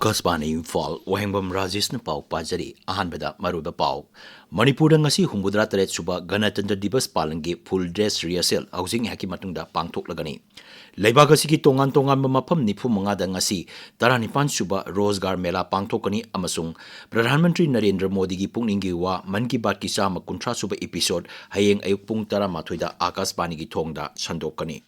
Akasbani Imphal Wahengbam Rajesh na pau pajari ahanbada maruba pau Manipur ngasi humudra taret suba Ganatantra Divas palangi full dress rehearsal housing haki matungda pangthok lagani Leibag asigi tongan mapam nifu mangada ngasi taranipan suba Rozgar Mela pangthokani amasung Pradhan Mantri Narendra Modi gi pungningi wa Man ki Baat ki sama kuntra suba episode hayeng ayuk pung tara mathoida Akasbani gi thongda sandokani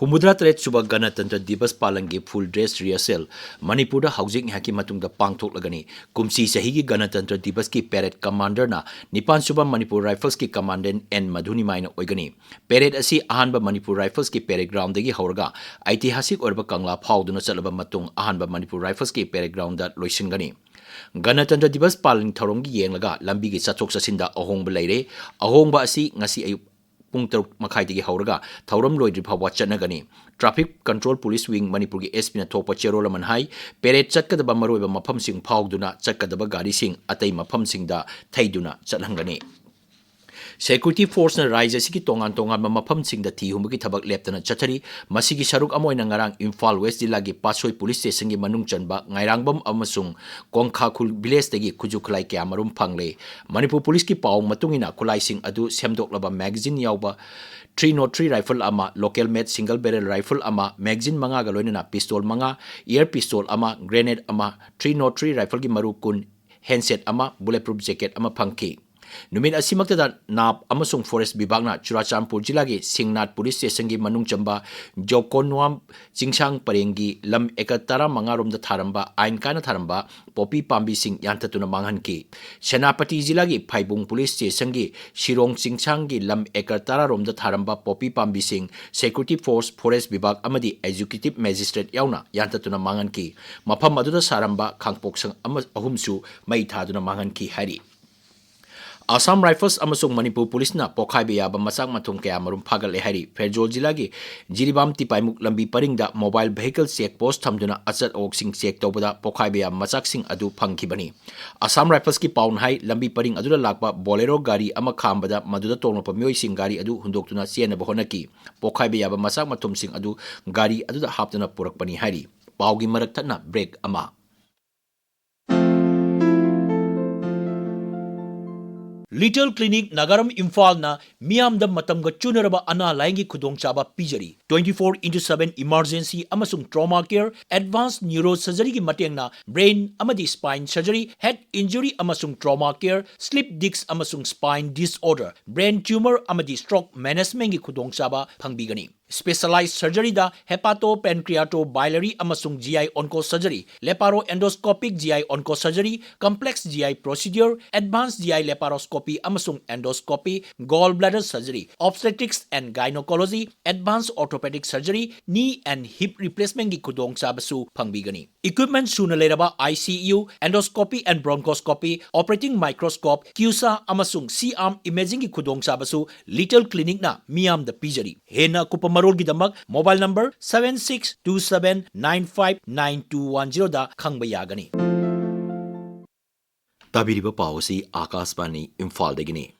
Humudra taret suba Ganatantra Divas palangi full dress rehearsal Manipur housing haki matungda pangthok lagani kumsi sahigi Ganatantra Divas ki parade commander na nipan suba Manipur Rifles ki commandant N Madhuni maina oigani parade asi ahanba Manipur Rifles ki parade ground dagi hauraga aitihasik orba kangla phauduna chalaba matung ahanba Manipur Rifles ki parade ground da loisingani Ganatantra Divas palang thoronggi yenglaga lambi gi chathok chasinda ahongba leire ahongba asi ngasi ayuk pung taruk makai digi hauraga thauram loidri phawa chanagani traffic control police wing Manipur gi SP na thopa cherola manhai parade chatkadaba maroiba mafam sing phauduna chatkadaba gari sing atai mafam sing da thaiduna chathangani Security force na rise asigi tongan mafam sing da thi humgi thabak leptana chathari masigi saruk amoina ngarang Imphal West Jilla gi Pasoi police station gi manung chanba ngairangbam amasung Kongkha khul village dagi khujukhlai kya marum phangle Manipur police ki paw matungina khulai sing adu semdoklaba magazine yawba 303 rifle ama local made single barrel rifle ama magazine manga ga loinana pistol manga air pistol ama grenade ama 303 rifle gi maru kun handset ama bulletproof jacket ama phangki Numin asimakta nap amasung forest bibagna Churachandpur Jilla gi Singnat police station gi manung chamba Jokonwam Chingsang parengi lam ekatara mangarom da tharamba ain kana tharamba popi pambi sing yantatuna manghan ki Senapati Jilla gi Phaibung police station gi Shirong Chingsang gi lam ekatara rom da tharamba popi pambi sing security force forest bibag amadi executive magistrate yauna yantatuna manghan ki mafam aduda saramba khangpok sang ahumsu mai thaduna manghan ki hari Assam Rifles amasung Manipur Police na pokhai be yaba masak mathung kaya marum phagal ehari Ferjol Jilla gi Jiribam Tipaimuk lambi paringda mobile vehicle check post thamduna achat oksing check tobada pokhai be yaba masak sing adu phangkhibani Assam Rifles ki paun hai lambi paring adula lakpa bolero gari ama khambada maduda tongnopa myoi sing gari adu hundoktuna siena bahonaki pokhai be yaba masak mathum sing adu gari aduda haptuna purakpani hari paugi marak thana break ama Little Clinic Nagaram Imphal na Miam da Matamga Chunaraba Ana Laingi Kudong Chaba Pijari 24/7 emergency amasung trauma care advanced neurosurgery ki mateng na brain amadi spine surgery head injury amasung trauma care slip disc amasung spine disorder brain tumor amadi stroke management ki kudong chaba phangbigani Specialized surgery da hepatopancreatobiliary amasung GI onco surgery, laparoendoscopic GI onco surgery, complex GI procedure, advanced GI laparoscopy amasung endoscopy, gallbladder surgery, obstetrics and gynecology, advanced orthopedic surgery, knee and hip replacement gi kudong sabasu phangbigani. Equipment suna leraba ICU, endoscopy and bronchoscopy, operating microscope, QSA amasung C-arm imaging gi kudong sabasu Little Clinic na Miam da Pijari. Hena kupama Marol Gidamak, mobile number 7627959210 da khangba yagani. Tabiriba pausi Akasbani Imphal degini.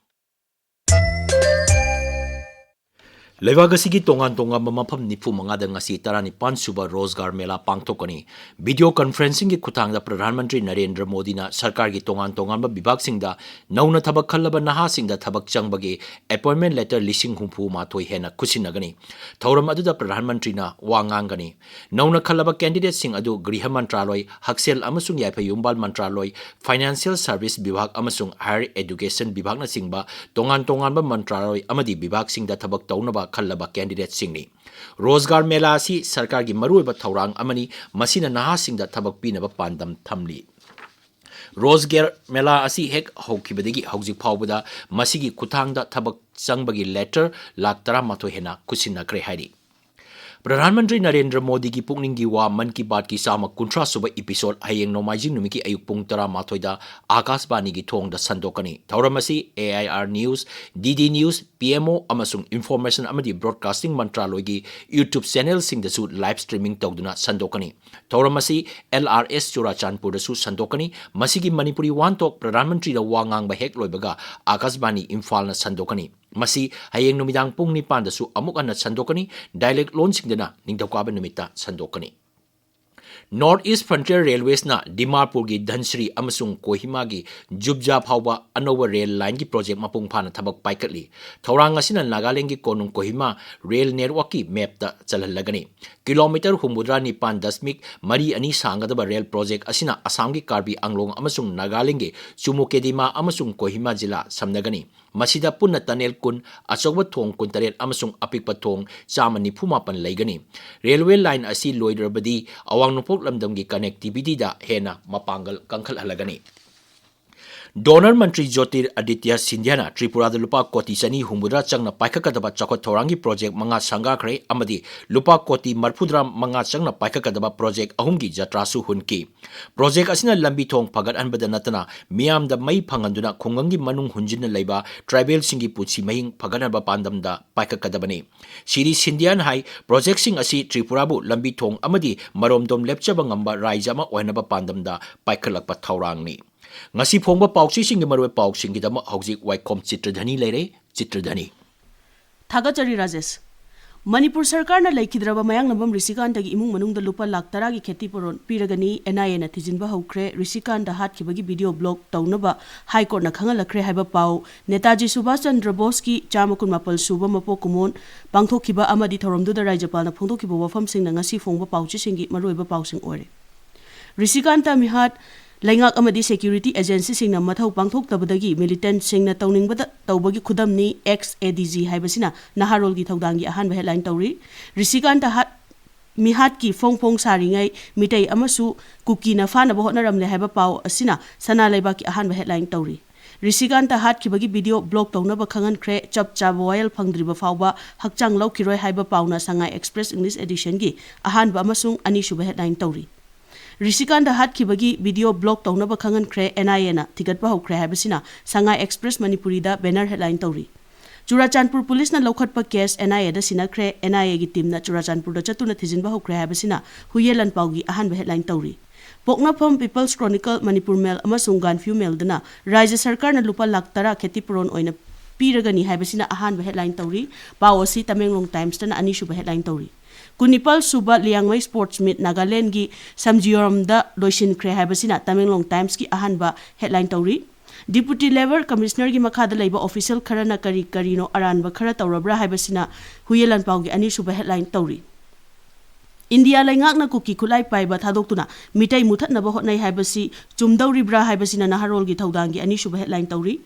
Levagasigi tongan mapam nifu mangada ngasi taranipan suba Rozgar Mela pangthokani video conferencing gi kuthangda Pradhan Mantri Narendra Modi na sarkar gi tongan ba bibag singda nauna thabak khallaba naha singda thabak changbagi appointment letter lising humpu mathoi hena kusinagani thauram aduda Pradhan Mantri na wangangani nauna khallaba candidate sing adu Griha Mantraloy Haksel amasung Yaipa Yumbal Mantraloy Financial Service Bibhag amasung Higher Education Bibhag na singba tongan ba Mantraloy amadi bibag singda thabak taunaba khallaba candidate singni Rozgar Mela si sarkar gi maruiba thaurang amani masina naha singda thabak pinaba pandam thamli Rozgar Mela asi hek hokibadagi houjik phawbada masigi kuthangda thabak changbagi letter lakh 18 hena kusinakre hari Pradhan Mantri Narendra Modi ki pungningi wa Man ki Baat ki sama kuntra suba episode hayeng nomaijing numiki ayuk pung 18 da Akasbani gi thong da sandokani thauramasi AIR News DD News PMO amasung Information amadi Broadcasting Mantraloy gi YouTube channel sing da su live streaming tawduna sandokani thauramasi LRS Churachandpur da su sandokani masigi Manipuri wan tok Pradhan Mantri da wangang ba hek loibaga Akasbani Imphal na sandokani Masi hayeng numidang pung nipan dasu amuk anna sandokani dialect loan singdana ningtaukaban numita sandokani. North East Frontier Railways na Dimapur gi Dhansri amasung Kohima gi Jubja phauba anowa rail line gi project mapung phana thabak paikatli. Thorang asina Nagaland gi Konung Kohima rail network ki map ta chalhalagani. Kilometer humudra ni pan dasmik mari ani sangadaba rail project asina Assam gi Karbi Anglong amasung Nagaland gi Chumukedima amasung Kohima jila samnagani. Masida punna tunnel kun achogba thong kuntaret amasung apikpa thong chama nifumapan laigani. Railway line asi loidrabadi awang nupok lamdamgi connectivity da hena mapangal kangkhal halagani. Donor Mantri Jyotir Aditya Sindhyana Tripura da lupa koti sani humudra changna paikakadaba chakot thorangi project manga sangakre amadi lupa koti marphudra manga changna paikakadaba project ahumgi jatrasu hunki. Project asina lambi thong phagat anbada natana miyam da mai phanganduna khungangi manung hunjinna leiba tribal singi puchi mahing phaganaba pandamda paikakadabani. Siri Sindhyan hai project sing asi Tripura bu lambi thong amadi maromdom lepchaba ngamba raijama oinaba pandamda paikalakpa thorangni. Ngasi phongba pauksi singi marwe pauksing gidama hauzik Waikhom Chitradhani leire Chitradhani. Thagachari Rajesh. Manipur Sarkar na laikhidraba mayang nambam Risikan dagi imung manung da lupa laktara gi kheti poron piragani NIA na thijinba haukre Risikan da hat khibagi video blog taunaba High Court na khangalakre haiba pau Netaji Subhash Chandra Bose ki chamakun mapal suba mapo kumon pangthokhiba amadi thoromdu da Rajapal na phongthokhiba wafam sing na ngasi phongba pauchi singi maroiba pausing ore. Risikan ta mihat Laingak amadi security agency singna mathau pangthok tabadagi militant singna tawningbada tawbagi khudamni XADG haibasina naharol gi thawdangi ahanba headline tawri Risikan ta hat mihat ki phongphong saringai mitai amasu kuki na fana ba hotnaramle haiba pau asina sana laiba ki ahanba headline tawri Risikan ta hat kibagi video blog tawna ba khangan kre chap chab royal phangdriba fawba hakchang laukiroi haiba pauna Sangai Express English edition gi ahanba amasung ani shuba headline tawri Risikan da hat kibagi video blog tawna ba khangan kre NIA na tigatpa hokre habasina Sangai Express Manipuri da banner headline tawri Churachandpur police na lokhatpa case NIA da sinakre NIA gi team na Churachandpur da chatuna thijinba hokre habasina huyelan paugi ahanba headline tawri Poknapam People's Chronicle Manipur Mail amasung Ganfu Mail dana Rajya Sarkar na lupa laktara khetipuron oina piragani habasina ahanba headline tawri Pawasi Tamenglong Times na ani shuba headline tawri Kunipal Suba Liangmai Sports Meet Nagaland gi Samjioram da loisin kre habasina Tamenglong Times ki ahanba headline tawri Deputy Labor Commissioner gi makhada leiba official kharana kari karino aranba khara tawrabra habasina huyelan paugi ani suba headline tawri India laingak na kuki khulai paiba thadoktuna mitai muthatna ba hotnai habasi chumdauri bra habasina naharol gi thawdangi ani suba headline tawri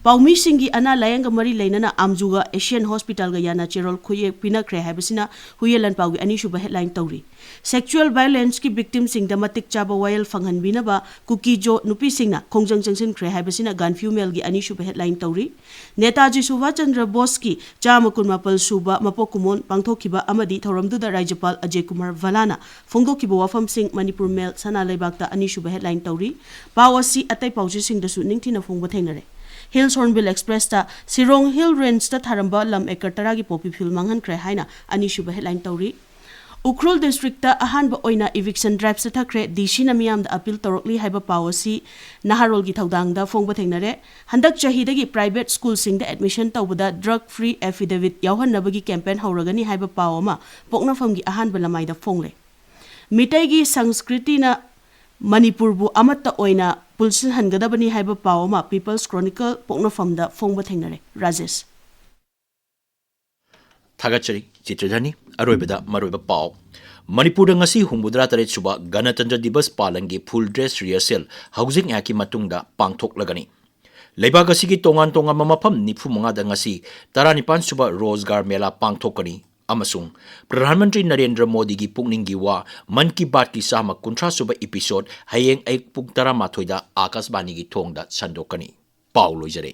Paumi singi ana layanga mari lainana amjuga Asian Hospital ga yana cherol khuye pinakre habasina huyelan paugi ani shuba headline tawri Sexual violence ki victim sing da matik chaba wayal fanghan binaba kuki jo nupi singna khongjang jangsin kre habasina Ganfu Mail gi ani shuba headline tawri Netaji Subhash Chandra Bose ki chamakun mapal suba mapokumon pangthokhiba amadi thoramdu da Rajapal Ajay Kumar Valana phongdokhiba wafam sing Manipur Mail sana laibakta ani shuba headline tawri pawasi atai pauji sing da su ningthina phongba thengnare Hills Hornbill Express ta Sirong Hill Range ta tharamba lam ekar taragi popi phil manghan kre haina ani shuba headline tawri Ukhrul district ta ahanba oina eviction drive sa thakre DC na miyam da appeal torokli haiba pawasi naharol gi thawdang da phongba thengnare handak chahi dagi private school sing da admission tawbada drug free affidavit yawhan nabagi campaign hawragani haiba pawama poknafam gi ahanba lamai da phongle mitai gi sanskriti na Manipur bu amatta oina pulsin hangadabani haiba pawama People's Chronicle poknafam da phongba thengnare Rajesh Thagachari Chitradhani aroibada maroiba paw Manipur da ngasi humudra taret suba Ganatantra Divas palangi full dress rehearsal housing yaki matungda pangthok lagani Leibag asigi tongan mamapam nifu mga da ngasi taranipan suba Rozgar Mela pangthokani amasung Pradhan Mantri Narendra Modi gi pungning gi wa Man ki Baat ki sama kuntra suba episode hayeng ay pugtara mathoida Akashbani gi thongda sandokani paw loijare